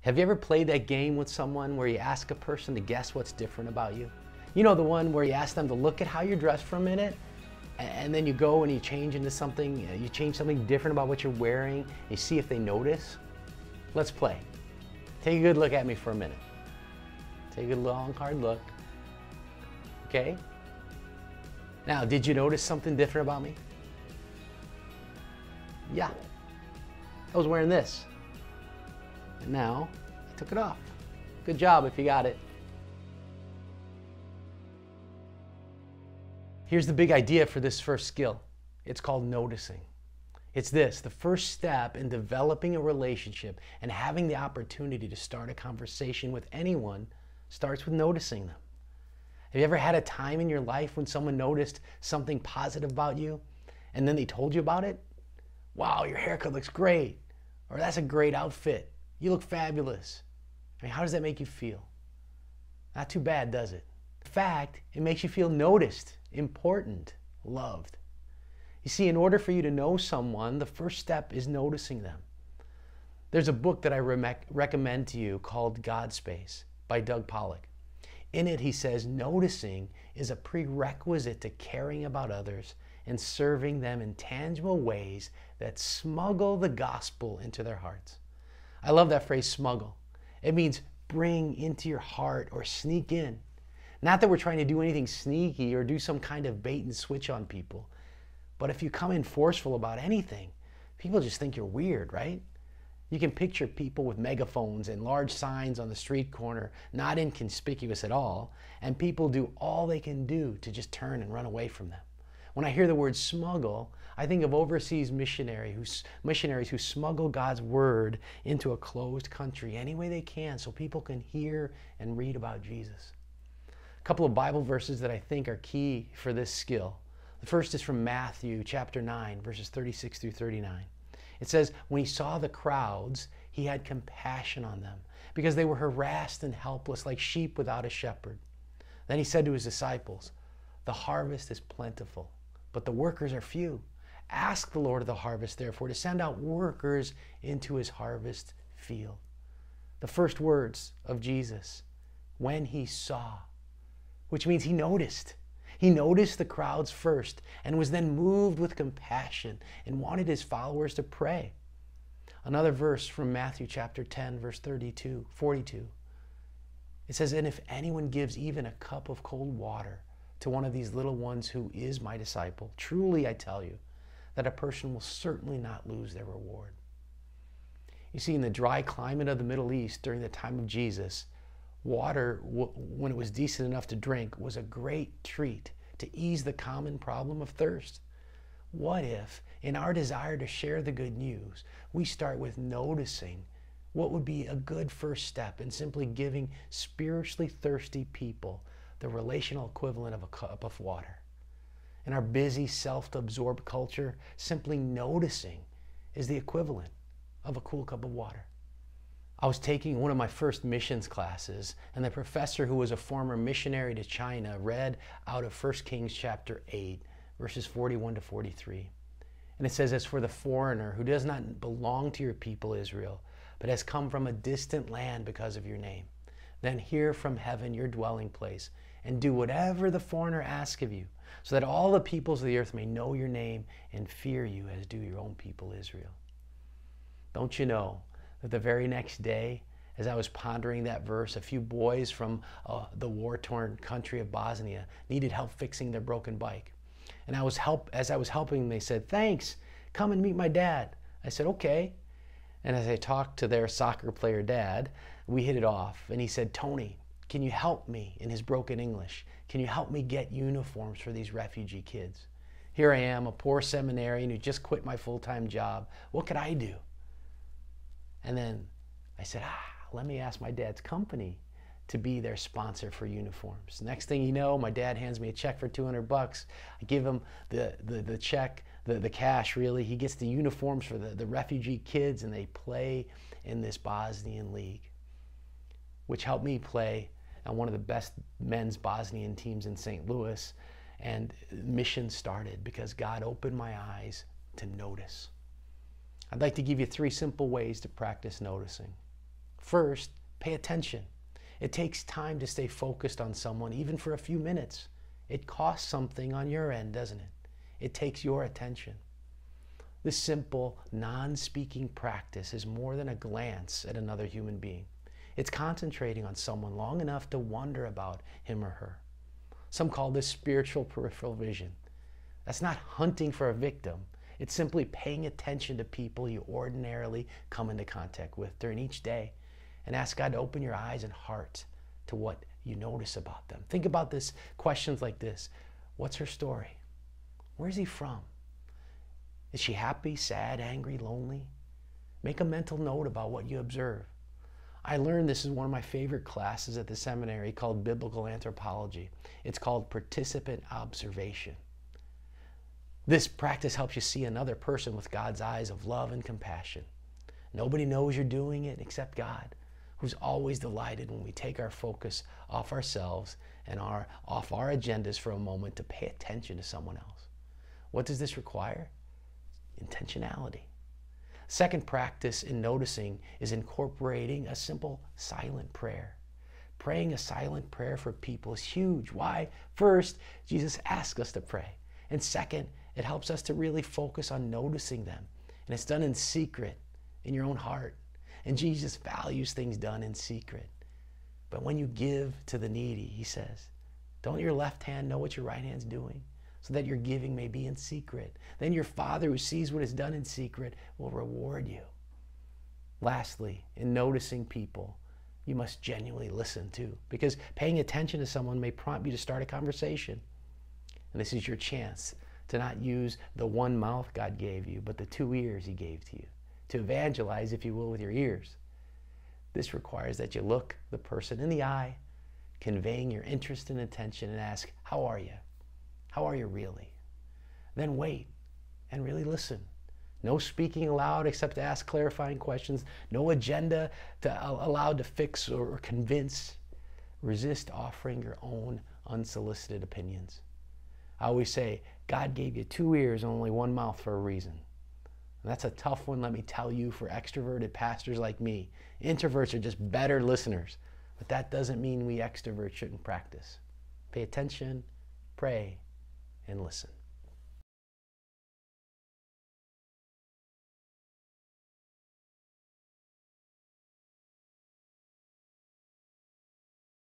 Have you ever played that game with someone where you ask a person to guess what's different about you? You know, the one where you ask them to look at how you're dressed for a minute, and then you go and you change into something, you change something different about what you're wearing, you see if they notice? Let's play. Take a good look at me for a minute. Take a long, hard look. Okay? Now, did you notice something different about me? Yeah. I was wearing this. And now, I took it off. Good job if you got it. Here's the big idea for this first skill. It's called noticing. It's this: the first step in developing a relationship and having the opportunity to start a conversation with anyone starts with noticing them. Have you ever had a time in your life when someone noticed something positive about you and then they told you about it? Wow, your haircut looks great. Or that's a great outfit. You look fabulous. I mean, how does that make you feel? Not too bad, does it? In fact, it makes you feel noticed, important, loved. You see, in order for you to know someone, the first step is noticing them. There's a book that I recommend to you called God Space by Doug Pollock. In it, he says, noticing is a prerequisite to caring about others and serving them in tangible ways that smuggle the gospel into their hearts. I love that phrase, smuggle. It means bring into your heart or sneak in. Not that we're trying to do anything sneaky or do some kind of bait and switch on people. But if you come in forceful about anything, people just think you're weird, right? You can picture people with megaphones and large signs on the street corner, not inconspicuous at all, and people do all they can do to just turn and run away from them. When I hear the word smuggle, I think of overseas missionaries who smuggle God's word into a closed country any way they can so people can hear and read about Jesus. A couple of Bible verses that I think are key for this skill. The first is from Matthew chapter 9, verses 36 through 39. It says, when he saw the crowds, he had compassion on them because they were harassed and helpless like sheep without a shepherd. Then he said to his disciples, the harvest is plentiful, but the workers are few. Ask the Lord of the harvest, therefore, to send out workers into his harvest field. The first words of Jesus, when he saw, which means he noticed. He noticed the crowds first and was then moved with compassion and wanted his followers to pray. Another verse from Matthew chapter 10, verse 42. It says, and if anyone gives even a cup of cold water to one of these little ones who is my disciple, truly I tell you, that a person will certainly not lose their reward. You see, in the dry climate of the Middle East during the time of Jesus, water, when it was decent enough to drink, was a great treat to ease the common problem of thirst. What if, in our desire to share the good news, we start with noticing what would be a good first step in simply giving spiritually thirsty people the relational equivalent of a cup of water? In our busy, self-absorbed culture, simply noticing is the equivalent of a cool cup of water. I was taking one of my first missions classes, and the professor, who was a former missionary to China, read out of 1 Kings chapter 8, verses 41 to 43. And it says, as for the foreigner who does not belong to your people Israel, but has come from a distant land because of your name, then hear from heaven your dwelling place, and do whatever the foreigner asks of you, so that all the peoples of the earth may know your name and fear you as do your own people Israel. Don't you know that the very next day, as I was pondering that verse, a few boys from the war-torn country of Bosnia needed help fixing their broken bike. And as I was helping them, they said, thanks, come and meet my dad. I said, okay. And as I talked to their soccer player dad, we hit it off. And he said, Tony, can you help me, in his broken English, can you help me get uniforms for these refugee kids? Here I am, a poor seminarian who just quit my full-time job. What could I do? And then I said, let me ask my dad's company to be their sponsor for uniforms. Next thing you know, my dad hands me a check for $200. I give him the check, the cash really. He gets the uniforms for the refugee kids, and they play in this Bosnian league, which helped me play on one of the best men's Bosnian teams in St. Louis. And mission started because God opened my eyes to notice. I'd like to give you 3 simple ways to practice noticing. First, pay attention. It takes time to stay focused on someone, even for a few minutes. It costs something on your end, doesn't it? It takes your attention. This simple, non-speaking practice is more than a glance at another human being. It's concentrating on someone long enough to wonder about him or her. Some call this spiritual peripheral vision. That's not hunting for a victim. It's simply paying attention to people you ordinarily come into contact with during each day, and ask God to open your eyes and heart to what you notice about them. Think about this, questions like this. What's her story? Where's he from? Is she happy, sad, angry, lonely? Make a mental note about what you observe. I learned this is one of my favorite classes at the seminary called Biblical Anthropology. It's called Participant Observation. This practice helps you see another person with God's eyes of love and compassion. Nobody knows you're doing it except God, who's always delighted when we take our focus off ourselves and off our agendas for a moment to pay attention to someone else. What does this require? Intentionality. Second practice in noticing is incorporating a simple silent prayer. Praying a silent prayer for people is huge. Why? First, Jesus asks us to pray. And second, it helps us to really focus on noticing them. And it's done in secret, in your own heart. And Jesus values things done in secret. But when you give to the needy, he says, don't your left hand know what your right hand's doing? So that your giving may be in secret. Then your Father who sees what is done in secret will reward you. Lastly, in noticing people, you must genuinely listen too, because paying attention to someone may prompt you to start a conversation. And this is your chance to not use the one mouth God gave you, but the two ears he gave to you, to evangelize, if you will, with your ears. This requires that you look the person in the eye, conveying your interest and attention, and ask, how are you? How are you really? Then wait and really listen. No speaking aloud except to ask clarifying questions. No agenda allowed to fix or convince. Resist offering your own unsolicited opinions. I always say, God gave you two ears and only one mouth for a reason. And that's a tough one, let me tell you, for extroverted pastors like me. Introverts are just better listeners. But that doesn't mean we extroverts shouldn't practice. Pay attention, pray, and listen.